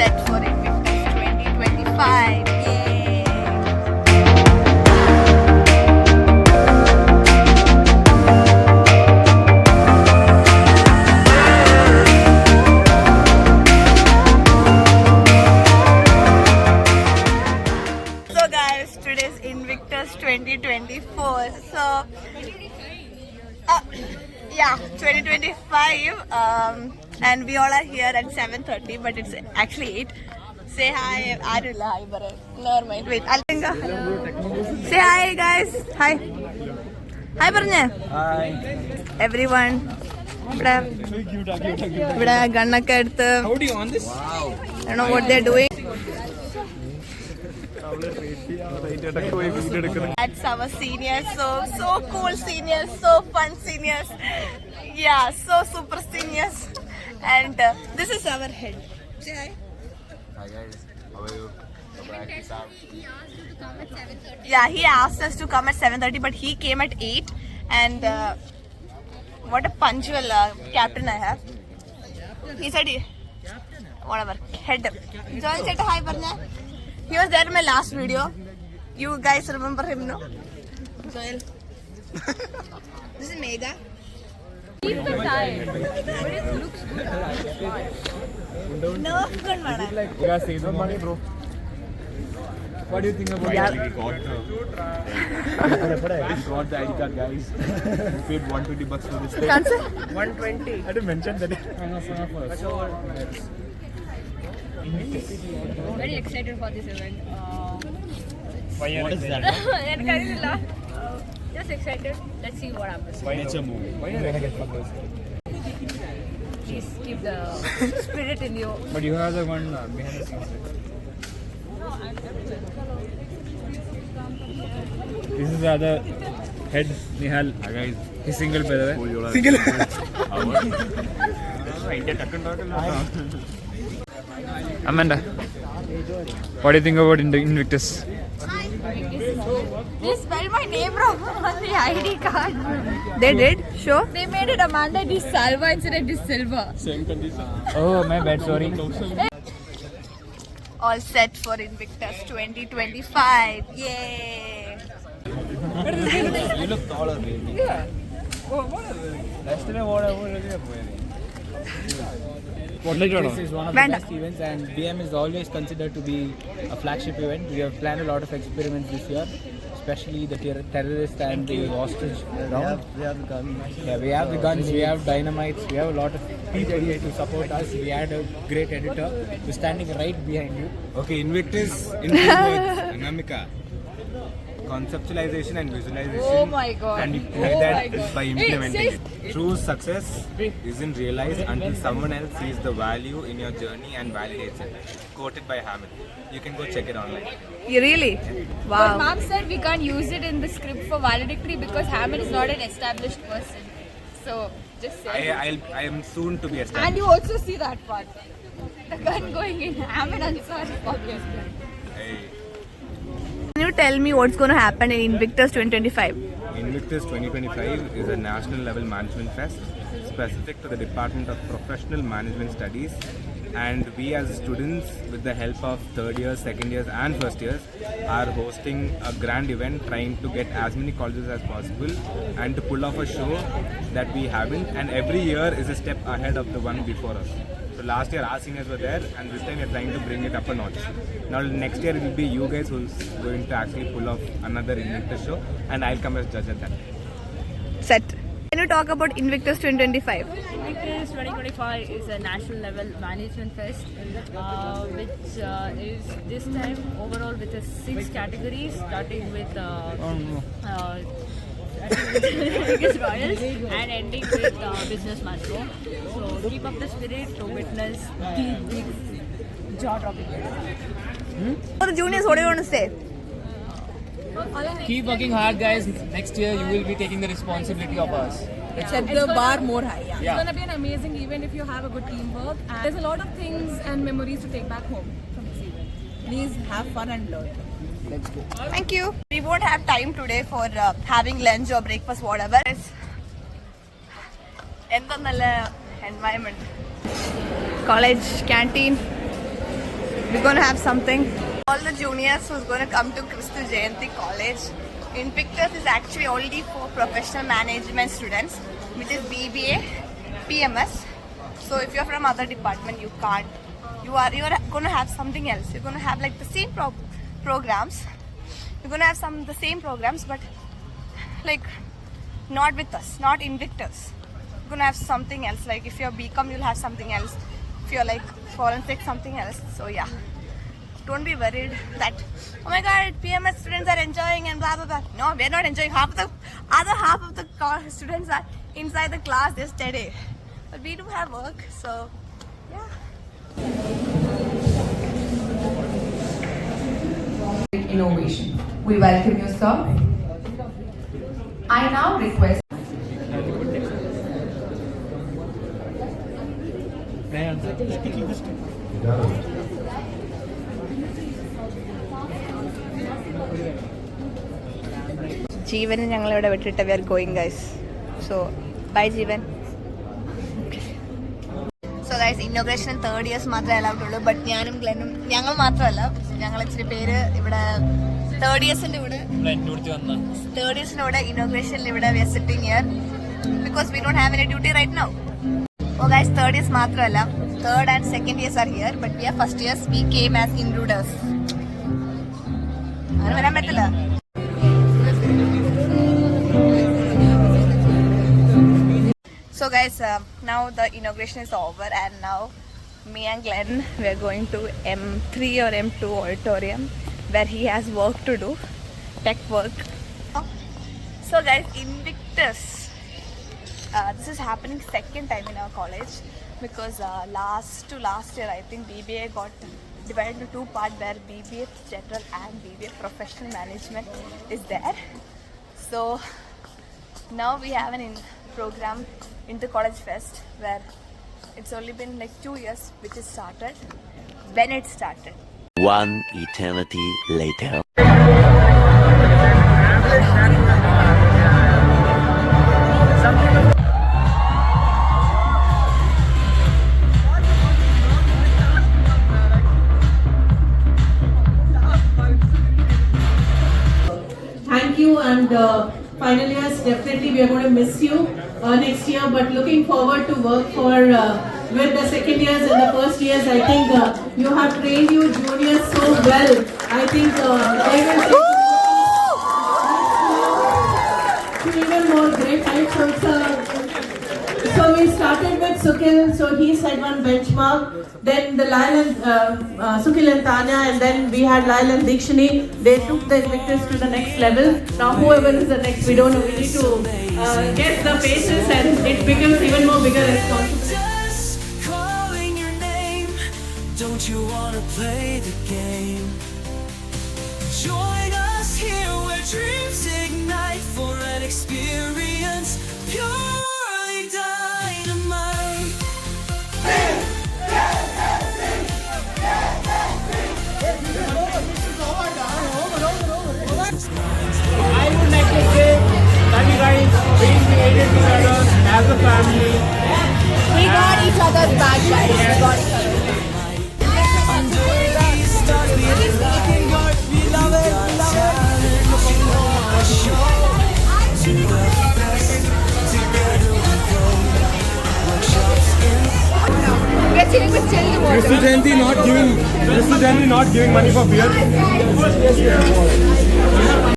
set for Invictus 2025. Yay! So guys, today's Invictus 2024. So, yeah, 2025. And we all are here at 7:30, but it's actually 8. Say hi, Arula. Hi, Bharat. Never mind. Wait, I'll think. Say hi, guys. Hi. Hi, Barne. Hi. Everyone. ഇവിടെ ഗണ്ണൊക്കെ എടുത്ത് How do you on this? Wow. I don't know what they're doing. That's our seniors. So cool seniors. So fun seniors. Yeah, so super seniors. And this is our head. Say hi. Hi guys. How are you? Yeah, he asked us to come at 7:30, but he came at 8. And what a punctual captain I have. He said, whatever, head. Joel said hi, Barna. He was there in my last video. You guys remember him, no? Joel. This is Megha. Keep the time. But it looks good. Nerf gun, man. You guys save some money, bro. What do you think about Yeah. it? We got the ID card, guys. We paid $120 for this thing. Cancel? 120. I didn't mention that. Very excited for this event. What is that? And Karizilla, just excited. Let's see what happens. Nature move. Why are you get fuckers? Please keep the spirit in you. But you have the one behind the scenes. This is the other head, Nihal. Hi guys. He's single, by the way. Single. Amanda, what do you think about Invictus? They spelled my name wrong on the ID card. They did? Sure. They made it Amanda Di Salva instead of Di Silva. Same condition. Oh, my bad. Sorry. All set for Invictus 2025. Yay! You look taller, baby. Yeah. Yesterday, what I was This is one of the Vanda. best events, and BM is always considered to be a flagship event. We have planned a lot of experiments this year, especially the terrorist and the hostage round. We have the guns. Yeah, we have the guns, we have dynamites, we have a lot of people here to support us. We had a great editor who's standing right behind you. Okay, Invictus in 2 words, Anamika. Conceptualization and visualization. Oh my god. And you play Oh that my God. by implementing It it. True success isn't realized until someone else sees the value in your journey and validates it. Quoted by Hamid. You can go check it online. You really? But Wow. ma'am said we can't use it in the script for valedictory because Hamid is not an established person. So just say. I am soon to be And established. you also see that part. The gun going in Hamid Ansar pocket. Hey. Can you tell me what's going to happen in Invictus 2025? Invictus 2025 is a national level management fest specific to the Department of Professional Management Studies, and we as students, with the help of third years, second years and first years, are hosting a grand event trying to get as many colleges as possible and to pull off a show that we haven't, and every year is a step ahead of the one before us. So last year our seniors were there, and this time we are trying to bring it up a notch. Now next year it will be you guys who's going to actually pull off another Invictus show, and I'll come as judge at that. Set. Can you talk about Invictus 2025? Invictus 2025 is a national level management fest, which is this time overall with 6 categories, starting with biggest royals and ending with business maestro. So keep up the spirit to witness the big jaw-dropping. For the juniors, what do you want to say? Keep working hard, guys. Next year, you will be taking the responsibility of us. Set the bar more high. Yeah. It's going to be an amazing event if you have a good teamwork. And there's a lot of things and memories to take back home from this event. Please have fun and learn. Let's go. Thank you. We won't have time today for having lunch or breakfast, whatever. എന്തെന്നല്ല environment. College canteen. we're going to have something. All the juniors who's going to come to Kristu Jayanti College. Invictus is actually only for professional management students, which is BBA, PMS. So if you're from other department, you can't. You are going to have something else. You're going to have like the same programs. You're going to have the same programs, but like not with us, not Invictus. You're going to have something else. Like if you're BCom, you'll have something else. If you're like forensic, something else. So yeah, don't be worried that, oh my god, PMS students are enjoying and blah blah blah. No, we're not enjoying. Half of the students are inside the class, they're steady. But we do have work, so yeah. Innovation. We welcome you, sir. I now request ജീവന് ഞങ്ങൾ ഇവിടെ വിട്ടിട്ട് we are going guys. So bye Jeevan. So guys, inauguration 3rd years മാത്രമേ allowed ഉള്ളൂ. But ഞാനും ഗ്ലെന്നും ഞങ്ങൾ മാത്രമല്ല, ഞങ്ങൾ ഇച്ചിരി പേര് ഇവിടെ 3rd yearsന്റെ ഇവിടെ ഇന്നോഗ്രേഷനിൽ ഇവിടെ we are sitting here because we don't have any duty right now. Oh guys, 3rd years മാത്രമല്ല, 3rd and 2nd years are here, but we are 1st years. We came as intruders. അങ്ങനെ വരാൻ പറ്റില്ല. So guys, now the inauguration is over and now me and Glenn, we are going to M3 or M2 auditorium where he has work to do, tech work. So guys, Invictus, this is happening 2nd time in our college because last year I think BBA got divided into 2 parts where BBA General and BBA Professional Management is there. So now we have an program, Inter-College Fest, where it's only been like 2 years which is started. When it started. One eternity later. Thank you, and final years, definitely we are going to miss you next year, but looking forward to work for with the 2nd years and the 1st years. I think you have trained you juniors so well. I think they will take to even more great heights. So we started with Sukil, so he set one benchmark. Then the Lyle and Sukil and Tanya, and then we had Lyle and Dikshini. They took the Invictus to the next level. Now whoever is the next, we don't know. We need to get the faces, and it becomes even more bigger responsibility. Calling your name, don't you wanna play the game? Join us here where dreams ignite for an experience purely dynamite. I would like to say that you guys being created together as a family. We got each other's back, guys. We got each other. We're chilling with chill water. Kristu Jayanti not giving money for beer.